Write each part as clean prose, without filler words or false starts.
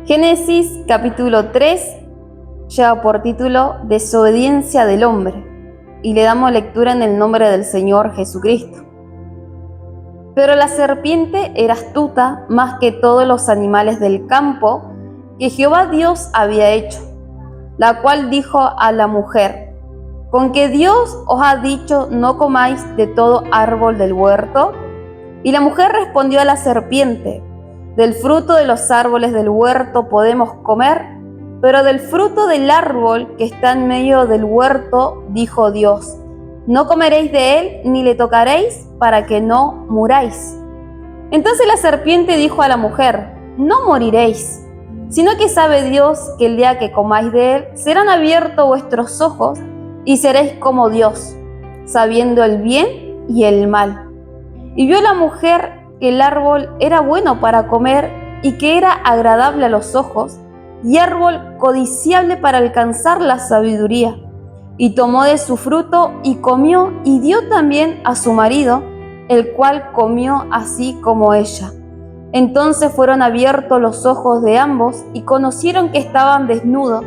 Génesis capítulo 3 lleva por título Desobediencia del hombre y le damos lectura en el nombre del Señor Jesucristo. Pero la serpiente era astuta más que todos los animales del campo que Jehová Dios había hecho, la cual dijo a la mujer: ¿con que Dios os ha dicho no comáis de todo árbol del huerto? Y la mujer respondió a la serpiente: del fruto de los árboles del huerto podemos comer, pero del fruto del árbol que está en medio del huerto, dijo Dios: no comeréis de él ni le tocaréis, para que no muráis. Entonces la serpiente dijo a la mujer: no moriréis, sino que sabe Dios que el día que comáis de él serán abiertos vuestros ojos y seréis como Dios, sabiendo el bien y el mal. Y vio la mujer que el árbol era bueno para comer y que era agradable a los ojos, y árbol codiciable para alcanzar la sabiduría. Y tomó de su fruto y comió, y dio también a su marido, el cual comió así como ella. Entonces fueron abiertos los ojos de ambos y conocieron que estaban desnudos.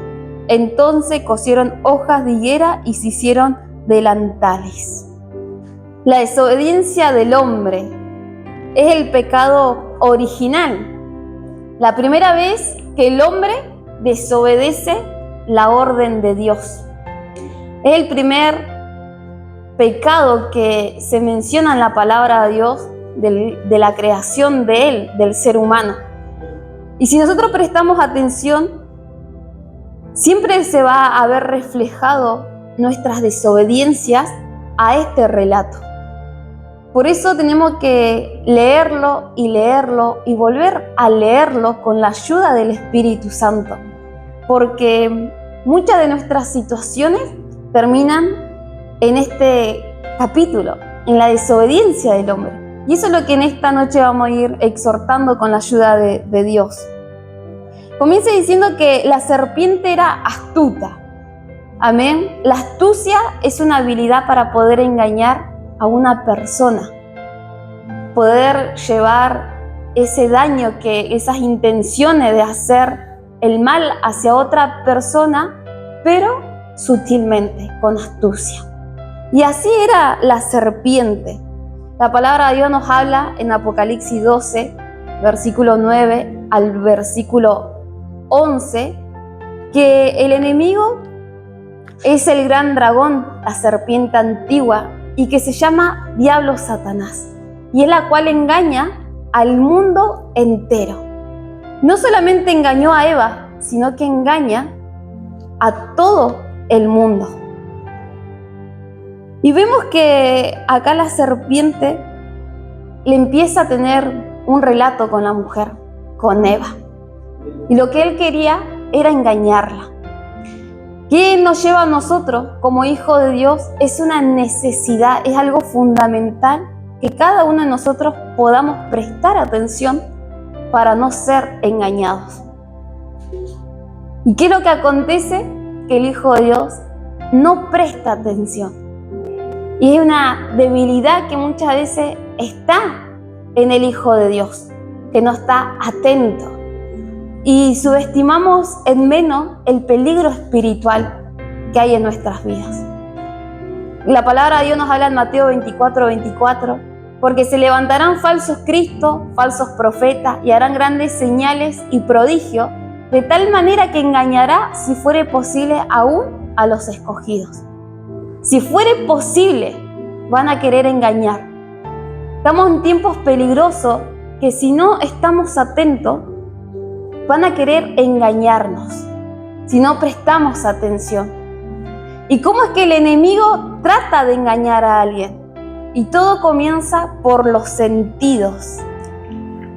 Entonces cosieron hojas de higuera y se hicieron delantales. La desobediencia del hombre es el pecado original. La primera vez que el hombre desobedece la orden de Dios. Es el primer pecado que se menciona en la palabra de Dios, de la creación de Él, del ser humano. Y si nosotros prestamos atención, siempre se va a ver reflejado nuestras desobediencias a este relato. Por eso tenemos que leerlo y volver a leerlo con la ayuda del Espíritu Santo, porque muchas de nuestras situaciones terminan en este capítulo, en la desobediencia del hombre. Y eso es lo que en esta noche vamos a ir exhortando con la ayuda de Dios. Comienza diciendo que la serpiente era astuta. Amén. La astucia es una habilidad para poder engañar a una persona, poder llevar ese daño, esas intenciones de hacer el mal hacia otra persona, pero sutilmente, con astucia. Y así era la serpiente. La palabra de Dios nos habla en Apocalipsis 12, versículo 9 al versículo 11, que el enemigo es el gran dragón, la serpiente antigua, y que se llama Diablo Satanás, y es la cual engaña al mundo entero. No solamente engañó a Eva, sino que engaña a todo el mundo. Y vemos que acá la serpiente le empieza a tener un relato con la mujer, con Eva. Y lo que él quería era engañarla. ¿Qué nos lleva a nosotros como hijos de Dios? Es una necesidad, es algo fundamental que cada uno de nosotros podamos prestar atención para no ser engañados. ¿Y qué es lo que acontece? Que el hijo de Dios no presta atención. Y es una debilidad que muchas veces está en el hijo de Dios, que no está atento. Y subestimamos en menos el peligro espiritual que hay en nuestras vidas. La palabra de Dios nos habla en Mateo 24, porque se levantarán falsos cristos, falsos profetas, y harán grandes señales y prodigios, de tal manera que engañará, si fuere posible, aún a los escogidos. Si fuere posible, van a querer engañar. Estamos en tiempos peligrosos que si no estamos atentos, van a querer engañarnos si no prestamos atención. ¿Y cómo es que el enemigo trata de engañar a alguien? Y todo comienza por los sentidos.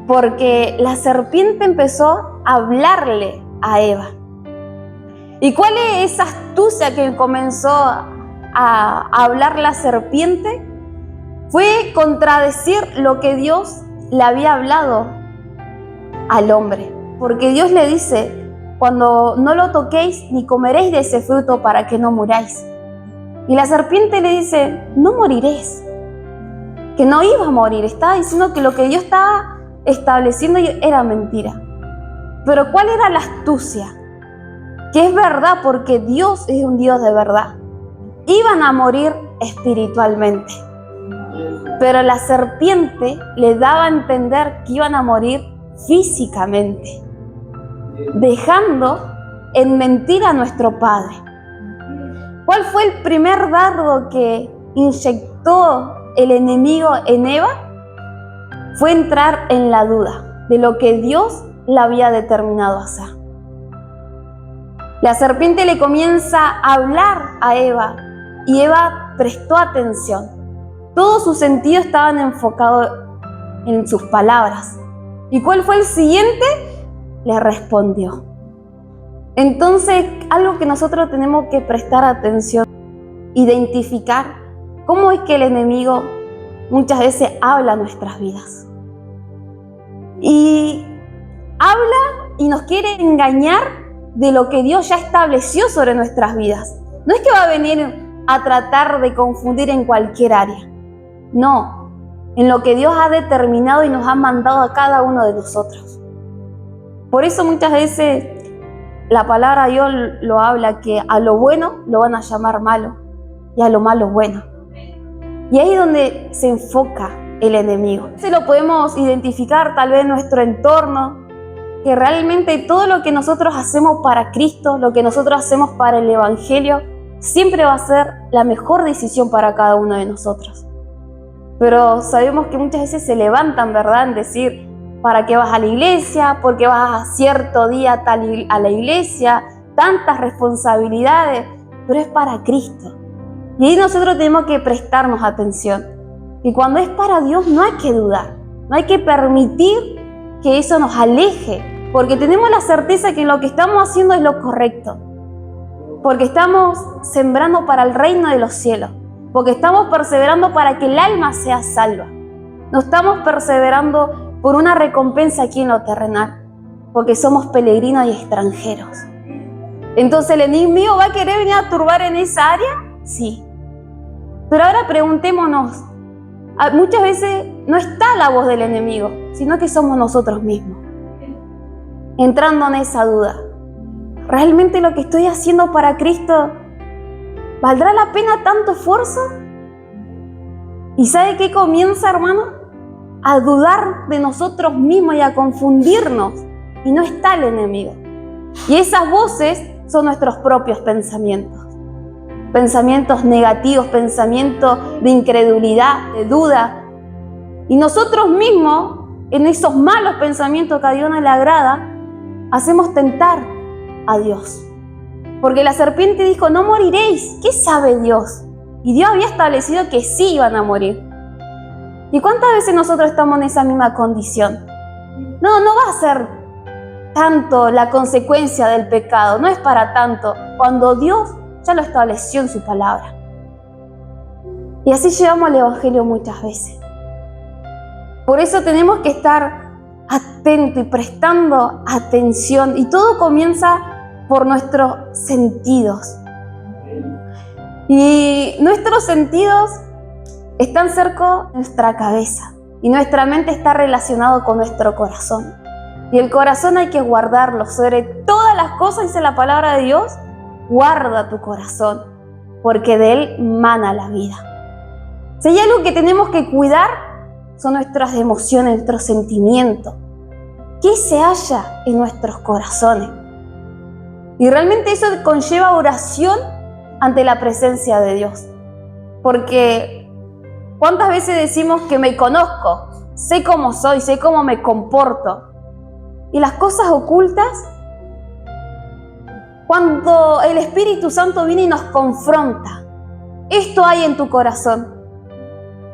Porque la serpiente empezó a hablarle a Eva. ¿Y cuál es esa astucia que comenzó a hablar la serpiente? Fue contradecir lo que Dios le había hablado al hombre. Porque Dios le dice: cuando no lo toquéis ni comeréis de ese fruto para que no muráis. Y la serpiente le dice: no moriréis. Que no iba a morir. Estaba diciendo que lo que Dios estaba estableciendo era mentira. Pero ¿cuál era la astucia? Que es verdad, porque Dios es un Dios de verdad. Iban a morir espiritualmente, pero la serpiente le daba a entender que iban a morir físicamente, dejando en mentira a nuestro Padre. ¿Cuál fue el primer dardo que inyectó el enemigo en Eva? Fue entrar en la duda de lo que Dios le había determinado hacer. La serpiente le comienza a hablar a Eva y Eva prestó atención. Todos sus sentidos estaban enfocados en sus palabras. ¿Y cuál fue el siguiente? Le respondió. Entonces, algo que nosotros tenemos que prestar atención, identificar cómo es que el enemigo muchas veces habla a nuestras vidas. Y habla y nos quiere engañar de lo que Dios ya estableció sobre nuestras vidas. No es que va a venir a tratar de confundir en cualquier área. No, en lo que Dios ha determinado y nos ha mandado a cada uno de nosotros. Por eso muchas veces la palabra de Dios lo habla, que a lo bueno lo van a llamar malo y a lo malo bueno. Y ahí es donde se enfoca el enemigo. Se lo podemos identificar tal vez en nuestro entorno, que realmente todo lo que nosotros hacemos para Cristo, lo que nosotros hacemos para el Evangelio, siempre va a ser la mejor decisión para cada uno de nosotros. Pero sabemos que muchas veces se levantan, ¿verdad?, en decir, ¿para qué vas a la iglesia? ¿Por qué vas a cierto día a la iglesia? Tantas responsabilidades, pero es para Cristo. Y ahí nosotros tenemos que prestarnos atención. Y cuando es para Dios no hay que dudar, no hay que permitir que eso nos aleje, porque tenemos la certeza que lo que estamos haciendo es lo correcto, porque estamos sembrando para el reino de los cielos, porque estamos perseverando para que el alma sea salva. No estamos perseverando por una recompensa aquí en lo terrenal, porque somos peregrinos y extranjeros. Entonces, ¿el enemigo va a querer venir a turbar en esa área? Sí. Pero ahora preguntémonos, muchas veces no está la voz del enemigo, sino que somos nosotros mismos, entrando en esa duda. ¿Realmente lo que estoy haciendo para Cristo valdrá la pena tanto esfuerzo? ¿Y sabe qué comienza, hermano? A dudar de nosotros mismos y a confundirnos. Y no está el enemigo. Y esas voces son nuestros propios pensamientos. Pensamientos negativos, pensamientos de incredulidad, de duda. Y nosotros mismos, en esos malos pensamientos que a Dios no le agrada, hacemos tentar a Dios. Porque la serpiente dijo, no moriréis. ¿Qué sabe Dios? Y Dios había establecido que sí iban a morir. ¿Y cuántas veces nosotros estamos en esa misma condición? No va a ser tanto la consecuencia del pecado, no es para tanto, cuando Dios ya lo estableció en su palabra. Y así llevamos el Evangelio muchas veces. Por eso tenemos que estar atentos y prestando atención, y todo comienza por nuestros sentidos. Y nuestros sentidos están cerca de nuestra cabeza, y nuestra mente está relacionada con nuestro corazón. Y el corazón hay que guardarlo sobre todas las cosas, dice la palabra de Dios. Guarda tu corazón, porque de él mana la vida. Si hay algo que tenemos que cuidar, son nuestras emociones, nuestros sentimientos. ¿Qué se halla en nuestros corazones? Y realmente eso conlleva oración ante la presencia de Dios. Porque ¿cuántas veces decimos que me conozco? Sé cómo soy, sé cómo me comporto. Y las cosas ocultas, cuando el Espíritu Santo viene y nos confronta, esto hay en tu corazón.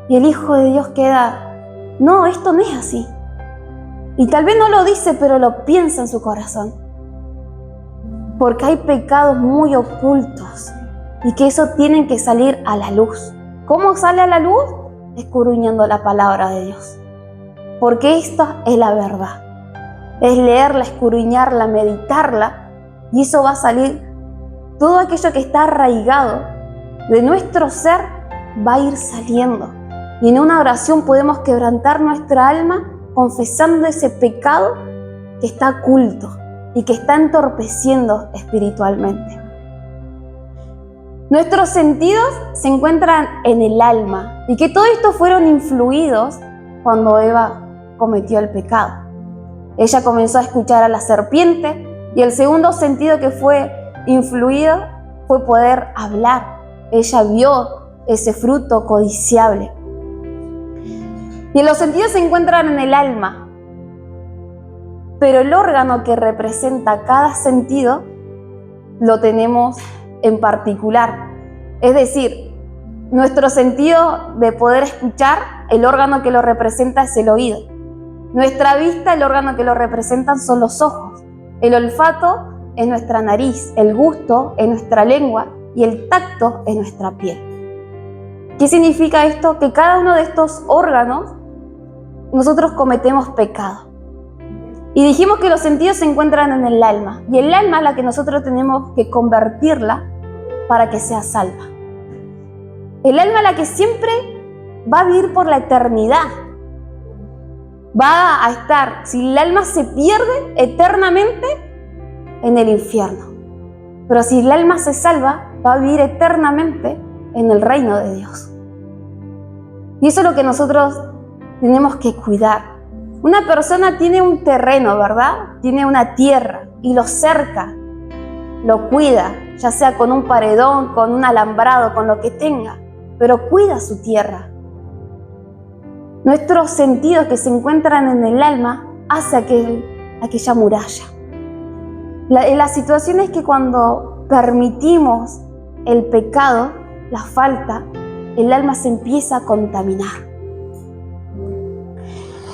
Y el Hijo de Dios queda, no, esto no es así. Y tal vez no lo dice, pero lo piensa en su corazón. Porque hay pecados muy ocultos y que eso tienen que salir a la luz. ¿Cómo sale a la luz? Escudriñando la palabra de Dios. Porque esta es la verdad. Es leerla, escudriñarla, meditarla, y eso va a salir. Todo aquello que está arraigado de nuestro ser va a ir saliendo. Y en una oración podemos quebrantar nuestra alma confesando ese pecado que está oculto, y que está entorpeciendo espiritualmente. Nuestros sentidos se encuentran en el alma y que todo esto fueron influidos cuando Eva cometió el pecado. Ella comenzó a escuchar a la serpiente y el segundo sentido que fue influido fue poder hablar. Ella vio ese fruto codiciable. Y los sentidos se encuentran en el alma, pero el órgano que representa cada sentido lo tenemos en particular. Es decir, nuestro sentido de poder escuchar, el órgano que lo representa es el oído. Nuestra vista, el órgano que lo representan son los ojos. El olfato es nuestra nariz, el gusto es nuestra lengua y el tacto es nuestra piel. ¿Qué significa esto? Que cada uno de estos órganos nosotros cometemos pecado. Y dijimos que los sentidos se encuentran en el alma, y el alma es la que nosotros tenemos que convertirla para que sea salva. El alma es la que siempre va a vivir por la eternidad. Va a estar, si el alma se pierde eternamente, en el infierno. Pero si el alma se salva, va a vivir eternamente en el reino de Dios. Y eso es lo que nosotros tenemos que cuidar. Una persona tiene un terreno, ¿verdad? Tiene una tierra y lo cerca, lo cuida, ya sea con un paredón, con un alambrado, con lo que tenga, pero cuida su tierra. Nuestros sentidos que se encuentran en el alma hace aquella muralla. La situación es que cuando permitimos el pecado, la falta, el alma se empieza a contaminar.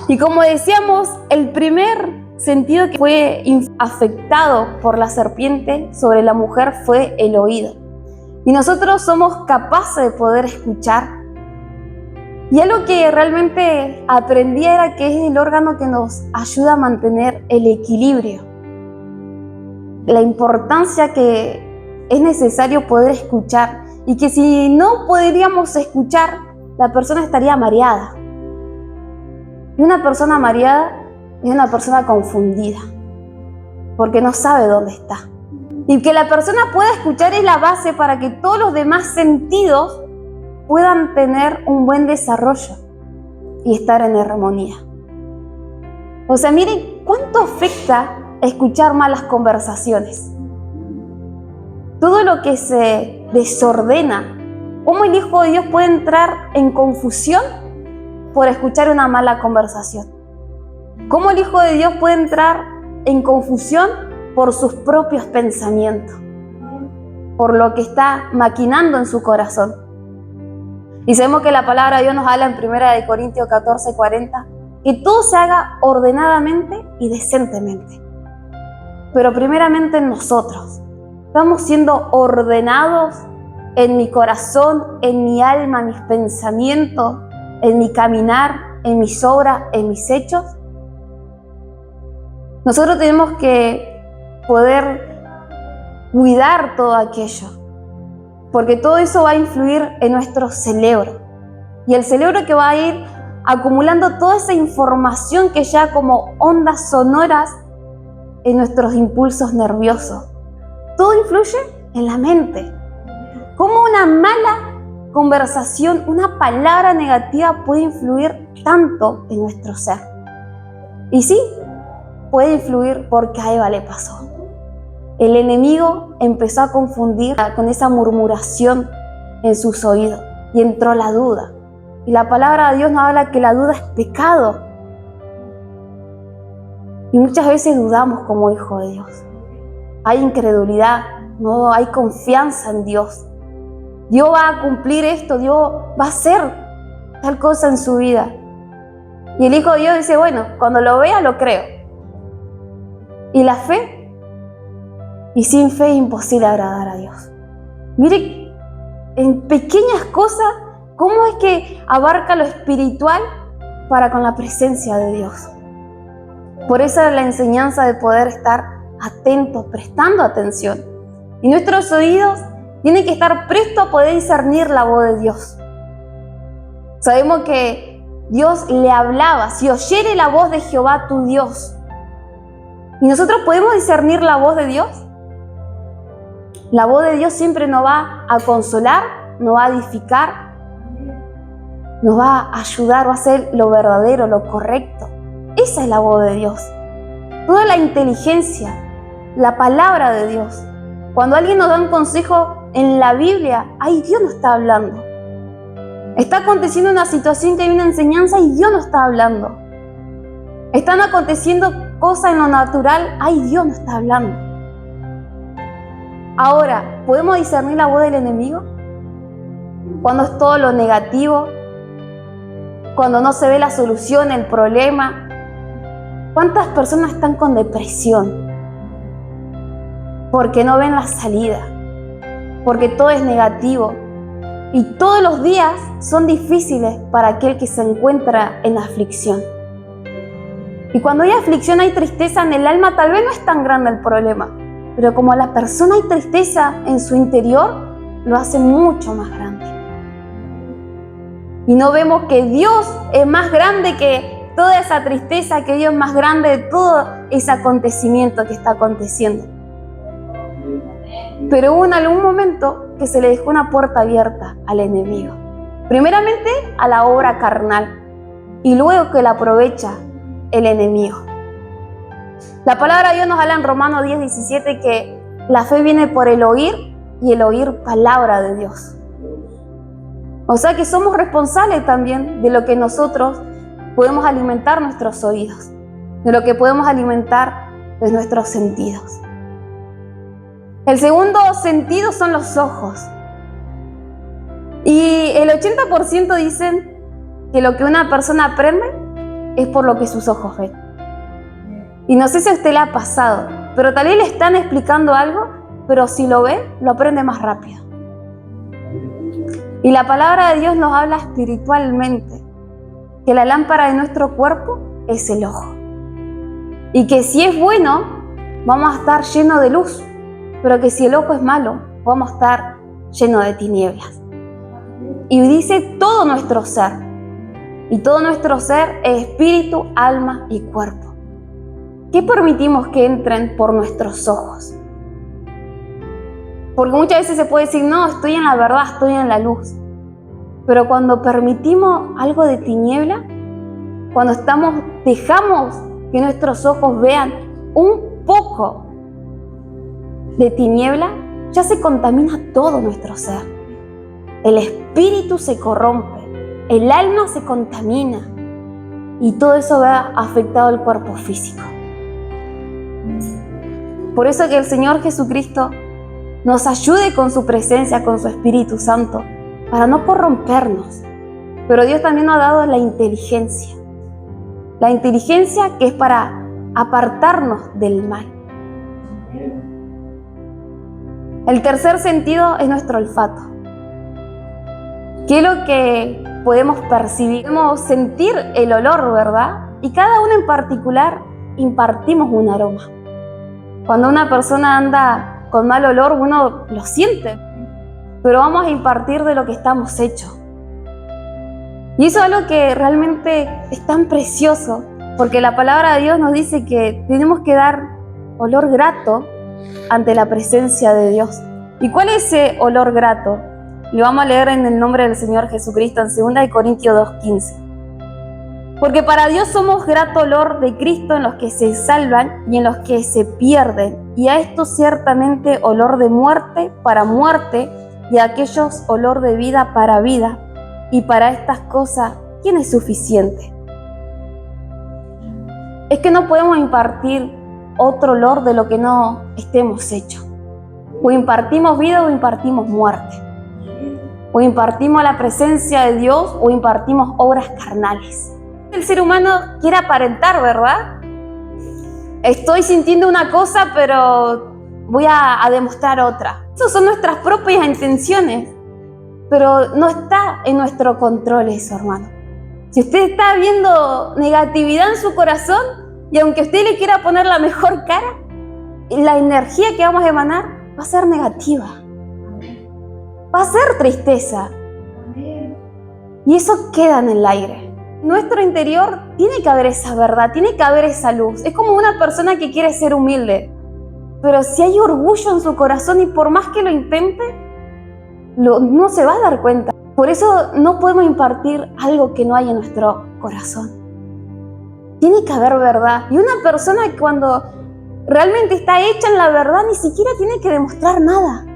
Y como decíamos, el primer sentido que fue afectado por la serpiente sobre la mujer fue el oído. Y nosotros somos capaces de poder escuchar. Y algo que realmente aprendí era que es el órgano que nos ayuda a mantener el equilibrio. La importancia que es necesario poder escuchar y que si no podríamos escuchar, la persona estaría mareada. Y una persona mareada es una persona confundida, porque no sabe dónde está. Y que la persona pueda escuchar es la base para que todos los demás sentidos puedan tener un buen desarrollo y estar en armonía. O sea, miren cuánto afecta escuchar malas conversaciones. Todo lo que se desordena, cómo el Hijo de Dios puede entrar en confusión por escuchar una mala conversación. Cómo el Hijo de Dios puede entrar en confusión por sus propios pensamientos, por lo que está maquinando en su corazón. Y sabemos que la palabra de Dios nos habla en 1 Corintios 14:40, que todo se haga ordenadamente y decentemente. Pero primeramente en nosotros. Estamos siendo ordenados en mi corazón, en mi alma, en mis pensamientos, en mi caminar, en mis obras, en mis hechos. Nosotros tenemos que poder cuidar todo aquello, porque todo eso va a influir en nuestro cerebro. Y el cerebro que va a ir acumulando toda esa información que ya como ondas sonoras en nuestros impulsos nerviosos. Todo influye en la mente. Cómo una mala conversación, una palabra negativa puede influir tanto en nuestro ser. Y sí, puede influir porque a Eva le pasó. El enemigo empezó a confundir con esa murmuración en sus oídos y entró la duda. Y la palabra de Dios nos habla que la duda es pecado. Y muchas veces dudamos como hijos de Dios. Hay incredulidad, no hay confianza en Dios. Dios va a cumplir esto, Dios va a hacer tal cosa en su vida. Y el Hijo de Dios dice, bueno, cuando lo vea lo creo. Y la fe, y sin fe es imposible agradar a Dios. Mire, en pequeñas cosas, cómo es que abarca lo espiritual para con la presencia de Dios. Por eso es la enseñanza de poder estar atentos, prestando atención. Y nuestros oídos tienen que estar prestos a poder discernir la voz de Dios. Sabemos que Dios le hablaba, si oyere la voz de Jehová tu Dios, ¿Y nosotros podemos discernir la voz de Dios? La voz de Dios siempre nos va a consolar, nos va a edificar, nos va a ayudar, va a hacer lo verdadero, lo correcto. Esa es la voz de Dios. Toda la inteligencia, la palabra de Dios. Cuando alguien nos da un consejo en la Biblia, ¡ay, Dios nos está hablando! Está aconteciendo una situación que hay una enseñanza y Dios nos está hablando. Están aconteciendo cosas en lo natural, ¡ay, Dios nos está hablando! Ahora, ¿podemos discernir la voz del enemigo? Cuando es todo lo negativo, cuando no se ve la solución, el problema. ¿Cuántas personas están con depresión? Porque no ven la salida, porque todo es negativo. Y todos los días son difíciles para aquel que se encuentra en aflicción. Y cuando hay aflicción, hay tristeza en el alma, tal vez no es tan grande el problema, pero como a la persona hay tristeza en su interior, lo hace mucho más grande. Y no vemos que Dios es más grande que toda esa tristeza, que Dios es más grande de todo ese acontecimiento que está aconteciendo. Pero hubo en algún momento que se le dejó una puerta abierta al enemigo. Primeramente a la obra carnal y luego que la aprovecha el enemigo. La palabra de Dios nos habla en Romanos 10:17 que la fe viene por el oír y el oír palabra de Dios. O sea que somos responsables también de lo que nosotros podemos alimentar nuestros oídos, de lo que podemos alimentar de nuestros sentidos. El segundo sentido son los ojos. Y el 80% dicen que lo que una persona aprende es por lo que sus ojos ven. Y no sé si a usted le ha pasado, pero tal vez le están explicando algo, pero si lo ve, lo aprende más rápido. Y la palabra de Dios nos habla espiritualmente, que la lámpara de nuestro cuerpo es el ojo. Y que si es bueno, vamos a estar llenos de luz, pero que si el ojo es malo, vamos a estar llenos de tinieblas. Y dice todo nuestro ser. Y todo nuestro ser es espíritu, alma y cuerpo. ¿Qué permitimos que entren por nuestros ojos? Porque muchas veces se puede decir, no, estoy en la verdad, estoy en la luz. Pero cuando permitimos algo de tiniebla, cuando dejamos que nuestros ojos vean un poco de tiniebla, ya se contamina todo nuestro ser. El espíritu se corrompe, el alma se contamina y todo eso va afectado al cuerpo físico. Por eso que el Señor Jesucristo nos ayude con su presencia, con su Espíritu Santo, para no corrompernos. Pero Dios también nos ha dado la inteligencia que es para apartarnos del mal. El tercer sentido es nuestro olfato. ¿Qué es lo que podemos percibir? Podemos sentir el olor, ¿verdad? Y cada uno en particular impartimos un aroma. Cuando una persona anda con mal olor, uno lo siente, pero vamos a impartir de lo que estamos hechos. Y eso es algo que realmente es tan precioso, porque la palabra de Dios nos dice que tenemos que dar olor grato ante la presencia de Dios. ¿Y cuál es ese olor grato? Lo vamos a leer en el nombre del Señor Jesucristo en 2 Corintios 2:15. Porque para Dios somos grato olor de Cristo en los que se salvan y en los que se pierden, y a esto ciertamente olor de muerte para muerte, y a aquellos olor de vida para vida, y para estas cosas, ¿quién es suficiente? Es que no podemos impartir otro olor de lo que no estemos hechos. O impartimos vida o impartimos muerte. O impartimos la presencia de Dios o impartimos obras carnales. El ser humano quiere aparentar, ¿verdad? Estoy sintiendo una cosa, pero voy a demostrar otra. Esas son nuestras propias intenciones, pero no está en nuestro control eso, hermano. Si usted está viendo negatividad en su corazón, y aunque usted le quiera poner la mejor cara, la energía que vamos a emanar va a ser negativa. Va a ser tristeza. Y eso queda en el aire. nuestro interior tiene que haber esa verdad, tiene que haber esa luz. Es como una persona que quiere ser humilde, pero si hay orgullo en su corazón y por más que lo intente, no se va a dar cuenta. Por eso no podemos impartir algo que no hay en nuestro corazón. Tiene que haber verdad. Y una persona que cuando realmente está hecha en la verdad ni siquiera tiene que demostrar nada.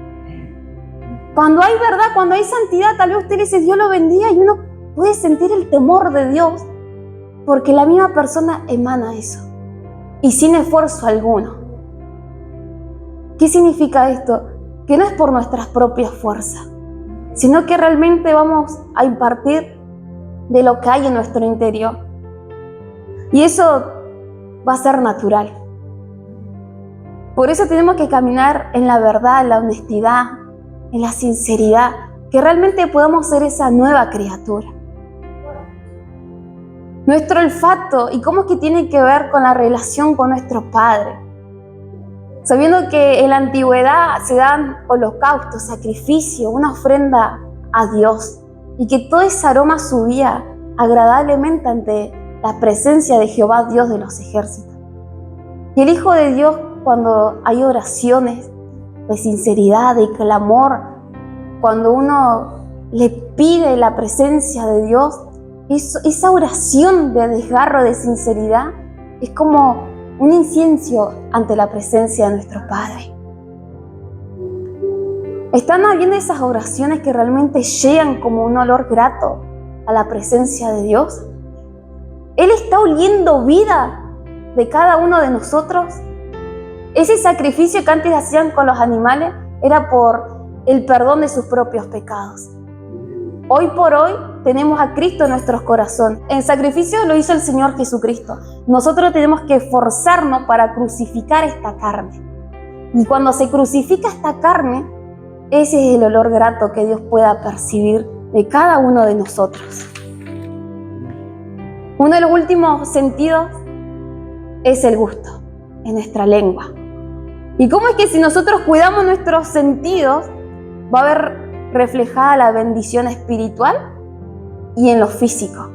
Cuando hay verdad, cuando hay santidad, tal vez usted le dice Dios lo bendiga y uno puede sentir el temor de Dios porque la misma persona emana eso y sin esfuerzo alguno. ¿Qué significa esto? Que no es por nuestras propias fuerzas, sino que realmente vamos a impartir de lo que hay en nuestro interior. Y eso va a ser natural. Por eso tenemos que caminar en la verdad, en la honestidad, en la sinceridad, que realmente podamos ser esa nueva criatura. Nuestro olfato y cómo es que tiene que ver con la relación con nuestro Padre. Sabiendo que en la antigüedad se dan holocaustos, sacrificios, una ofrenda a Dios y que todo ese aroma subía agradablemente ante la presencia de Jehová, Dios de los ejércitos. Y el Hijo de Dios, cuando hay oraciones de sinceridad, de clamor, cuando uno le pide la presencia de Dios, esa oración de desgarro, de sinceridad, es como un incienso ante la presencia de nuestro Padre. ¿Están habiendo esas oraciones que realmente llegan como un olor grato a la presencia de Dios? Él está oliendo vida de cada uno de nosotros. Ese sacrificio que antes hacían con los animales era por el perdón de sus propios pecados. Hoy por hoy tenemos a Cristo en nuestros corazones. El sacrificio lo hizo el Señor Jesucristo. Nosotros tenemos que esforzarnos para crucificar esta carne. Y cuando se crucifica esta carne, ese es el olor grato que Dios pueda percibir de cada uno de nosotros. Uno de los últimos sentidos es el gusto en nuestra lengua. ¿Y cómo es que si nosotros cuidamos nuestros sentidos, va a haber reflejada la bendición espiritual y en lo físico?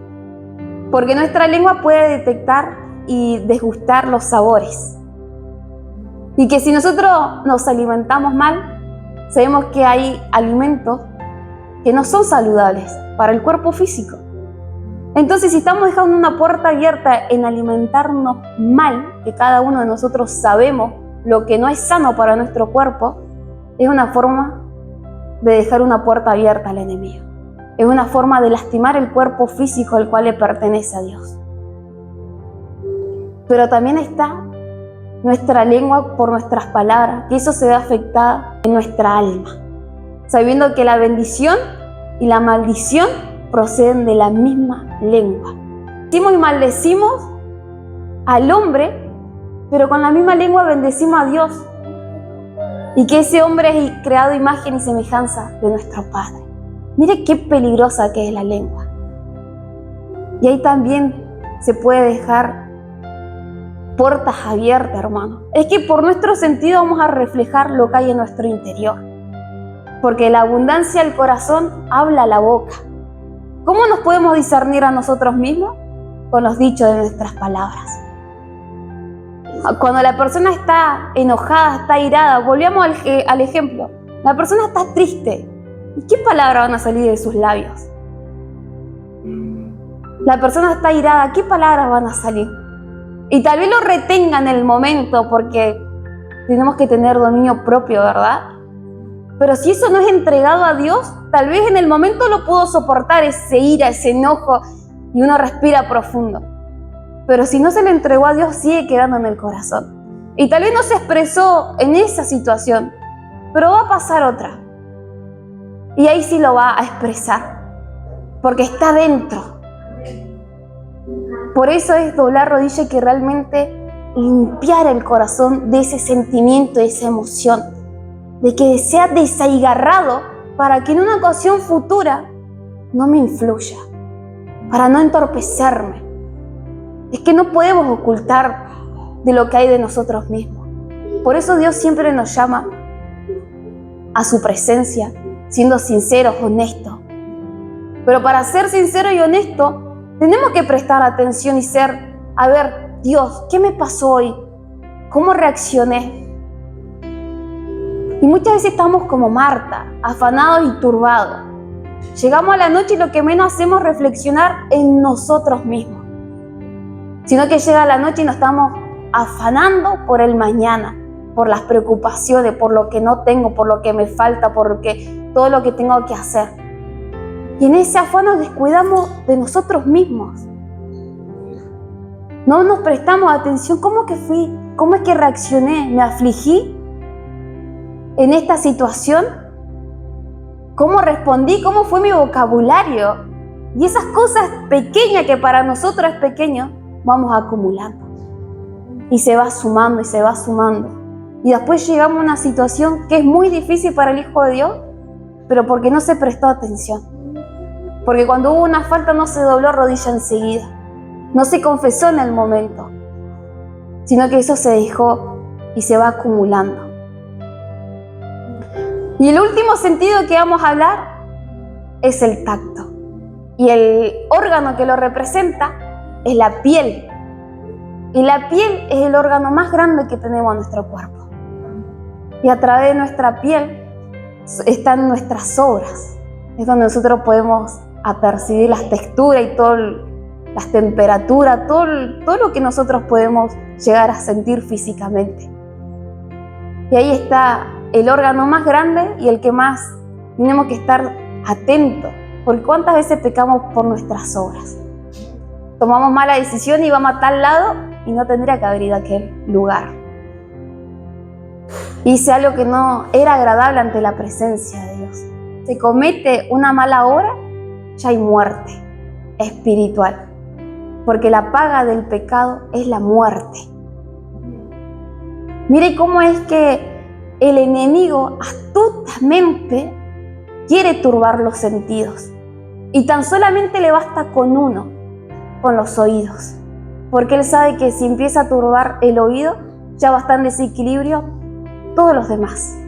Porque nuestra lengua puede detectar y desgustar los sabores. Y que si nosotros nos alimentamos mal, sabemos que hay alimentos que no son saludables para el cuerpo físico. Entonces, si estamos dejando una puerta abierta en alimentarnos mal, que cada uno de nosotros sabemos lo que no es sano para nuestro cuerpo, es una forma de dejar una puerta abierta al enemigo. Es una forma de lastimar el cuerpo físico al cual le pertenece a Dios. Pero también está nuestra lengua por nuestras palabras, que eso se ve afectada en nuestra alma, sabiendo que la bendición y la maldición proceden de la misma lengua. Decimos y maldecimos al hombre, pero con la misma lengua bendecimos a Dios. Y que ese hombre es creado imagen y semejanza de nuestro Padre. Mire qué peligrosa que es la lengua. Y ahí también se puede dejar puertas abiertas, hermano. Es que por nuestro sentido vamos a reflejar lo que hay en nuestro interior. Porque la abundancia del corazón habla la boca. ¿Cómo nos podemos discernir a nosotros mismos? Con los dichos de nuestras palabras. Cuando la persona está enojada, está irada, volvamos al ejemplo. La persona está triste. ¿Y qué palabras van a salir de sus labios? La persona está irada, ¿qué palabras van a salir? Y tal vez lo retenga en el momento porque tenemos que tener dominio propio, ¿verdad? Pero si eso no es entregado a Dios, tal vez en el momento lo pudo soportar, ese ira, ese enojo, y uno respira profundo. Pero si no se le entregó a Dios, sigue quedando en el corazón. Y tal vez no se expresó en esa situación, pero va a pasar otra. Y ahí sí lo va a expresar, porque está dentro. Por eso es doblar rodilla y que realmente limpiar el corazón de ese sentimiento, de esa emoción, de que sea desaigarrado para que en una ocasión futura no me influya, para no entorpecerme. Es que no podemos ocultar de lo que hay de nosotros mismos. Por eso Dios siempre nos llama a su presencia, siendo sinceros, honestos. Pero para ser sincero y honesto, Tenemos que prestar atención y ser, a ver, Dios, ¿qué me pasó hoy? ¿Cómo reaccioné? Y muchas veces estamos como Marta, afanados y turbados. Llegamos a la noche y lo que menos hacemos es reflexionar en nosotros mismos, sino que llega la noche y nos estamos afanando por el mañana, por las preocupaciones, por lo que no tengo, por lo que me falta, por todo lo que tengo que hacer. Y en ese afán nos descuidamos de nosotros mismos. No nos prestamos atención. ¿Cómo que fui? ¿Cómo es que reaccioné? ¿Me afligí en esta situación? ¿Cómo respondí? ¿Cómo fue mi vocabulario? Y esas cosas pequeñas que para nosotros es pequeño, vamos acumulando. Y se va sumando y se va sumando. Y después llegamos a una situación que es muy difícil para el Hijo de Dios, pero porque no se prestó atención. Porque cuando hubo una falta no se dobló rodilla enseguida. No se confesó en el momento, sino que eso se dejó y se va acumulando. Y el último sentido que vamos a hablar es el tacto. Y el órgano que lo representa es la piel. Y la piel es el órgano más grande que tenemos en nuestro cuerpo. Y a través de nuestra piel están nuestras obras. Es donde nosotros podemos apercibir las texturas y las temperaturas, todo lo que nosotros podemos llegar a sentir físicamente. Y ahí está el órgano más grande y el que más tenemos que estar atentos, porque cuántas veces pecamos por nuestras obras. Tomamos mala decisión y vamos a tal lado y no tendría que haber ido a aquel lugar. Hice algo que no era agradable ante la presencia de Dios. Se comete una mala obra, ya hay muerte espiritual, porque la paga del pecado es la muerte. Mire cómo es que el enemigo astutamente quiere turbar los sentidos. Y tan solamente le basta con uno, con los oídos. Porque él sabe que si empieza a turbar el oído, ya va a estar en desequilibrio todos los demás.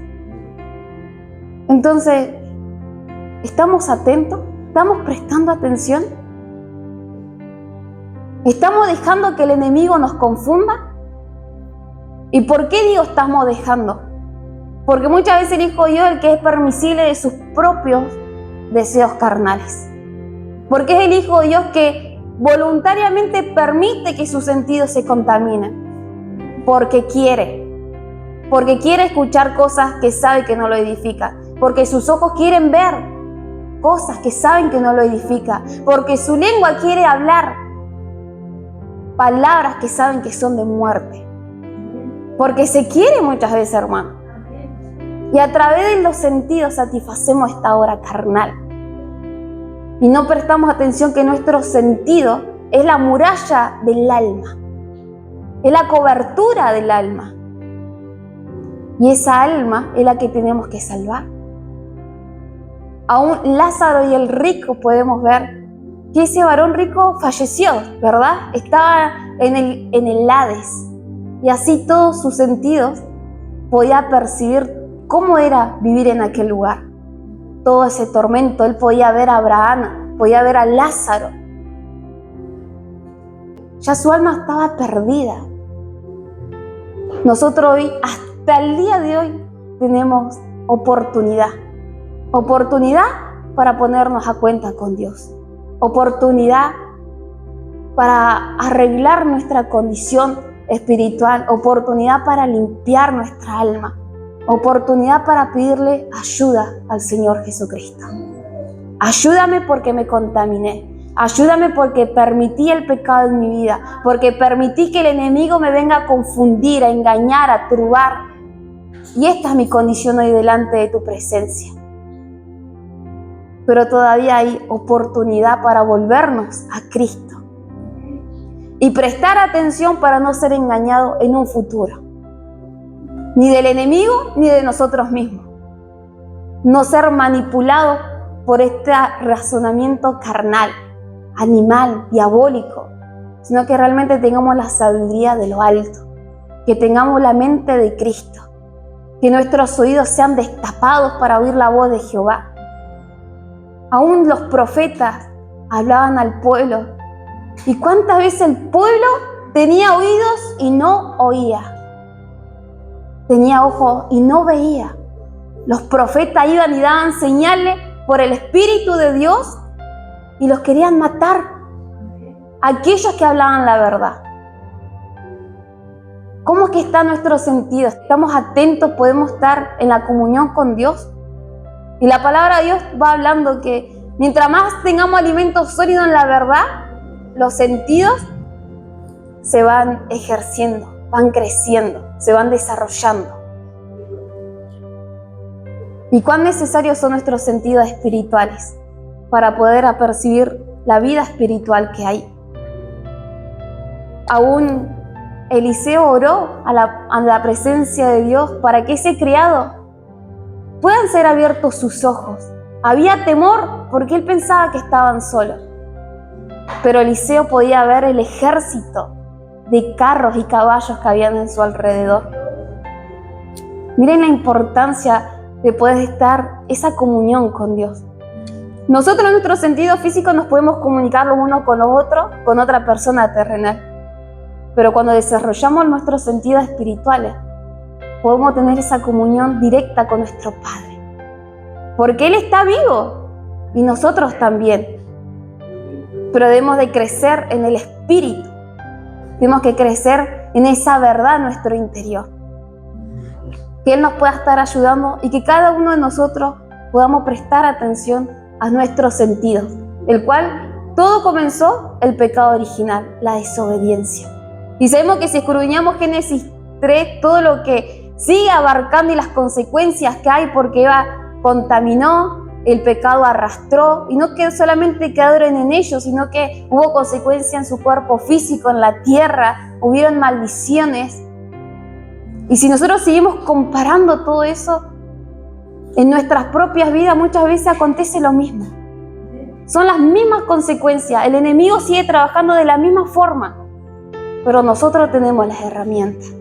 Entonces, ¿estamos atentos? ¿Estamos prestando atención? ¿Estamos dejando que el enemigo nos confunda? ¿Y por qué digo estamos dejando? Porque muchas veces el Hijo de Dios es el que es permisible de sus propios deseos carnales. Porque es el Hijo de Dios que voluntariamente permite que sus sentidos se contaminen. Porque quiere escuchar cosas que sabe que no lo edifican. Porque sus ojos quieren ver cosas que saben que no lo edifican. Porque su lengua quiere hablar palabras que saben que son de muerte. Porque se quiere muchas veces, hermano. Y a través de los sentidos satisfacemos esta obra carnal. Y no prestamos atención que nuestro sentido es la muralla del alma. Es la cobertura del alma. Y esa alma es la que tenemos que salvar. Aún Lázaro y el rico podemos ver que ese varón rico falleció, ¿verdad? Estaba en el Hades. Y así todos sus sentidos podía percibir cómo era vivir en aquel lugar. Todo ese tormento, él podía ver a Abraham, podía ver a Lázaro. Ya su alma estaba perdida. Nosotros hoy, hasta el día de hoy, tenemos oportunidad. Oportunidad para ponernos a cuenta con Dios. Oportunidad para arreglar nuestra condición espiritual. Oportunidad para limpiar nuestra alma. Oportunidad para pedirle ayuda al Señor Jesucristo. Ayúdame porque me contaminé. Ayúdame porque permití el pecado en mi vida. Porque permití que el enemigo me venga a confundir, a engañar, a turbar. Y esta es mi condición hoy delante de tu presencia. Pero todavía hay oportunidad para volvernos a Cristo. Y prestar atención para no ser engañado en un futuro. Ni del enemigo, ni de nosotros mismos. No ser manipulados por este razonamiento carnal, animal, diabólico, sino que realmente tengamos la sabiduría de lo alto, que tengamos la mente de Cristo, que nuestros oídos sean destapados para oír la voz de Jehová. Aún los profetas hablaban al pueblo ¿Y cuántas veces el pueblo tenía oídos y no oía? Tenía ojos y no veía. Los profetas iban y daban señales por el Espíritu de Dios y los querían matar, aquellos que hablaban la verdad. ¿Cómo es que está nuestro sentido? ¿Estamos atentos? ¿Podemos estar en la comunión con Dios? Y la palabra de Dios va hablando que mientras más tengamos alimento sólido en la verdad, los sentidos se van ejerciendo, van creciendo, se van desarrollando. ¿Y cuán necesarios son nuestros sentidos espirituales para poder apercibir la vida espiritual que hay? Aún Eliseo oró a la presencia de Dios para que ese criado puedan ser abiertos sus ojos. Había temor porque él pensaba que estaban solos. Pero Eliseo podía ver el ejército de carros y caballos que habían en su alrededor. Miren la importancia de poder estar esa comunión con Dios. Nosotros en nuestro sentido físico nos podemos comunicar los unos con los otros, con otra persona terrenal. Pero cuando desarrollamos nuestros sentidos espirituales, podemos tener esa comunión directa con nuestro Padre. Porque Él está vivo y nosotros también. Pero debemos de crecer en el Espíritu. Tenemos que crecer en esa verdad en nuestro interior. Que Él nos pueda estar ayudando y que cada uno de nosotros podamos prestar atención a nuestros sentidos, el cual todo comenzó el pecado original, la desobediencia. Y sabemos que si escudriñamos Génesis 3, todo lo que sigue abarcando y las consecuencias que hay porque Eva contaminó, el pecado arrastró, y no solamente quedaron en ellos, sino que hubo consecuencias en su cuerpo físico, en la tierra, hubieron maldiciones. Y si nosotros seguimos comparando todo eso, en nuestras propias vidas muchas veces acontece lo mismo. Son las mismas consecuencias, el enemigo sigue trabajando de la misma forma, pero nosotros tenemos las herramientas.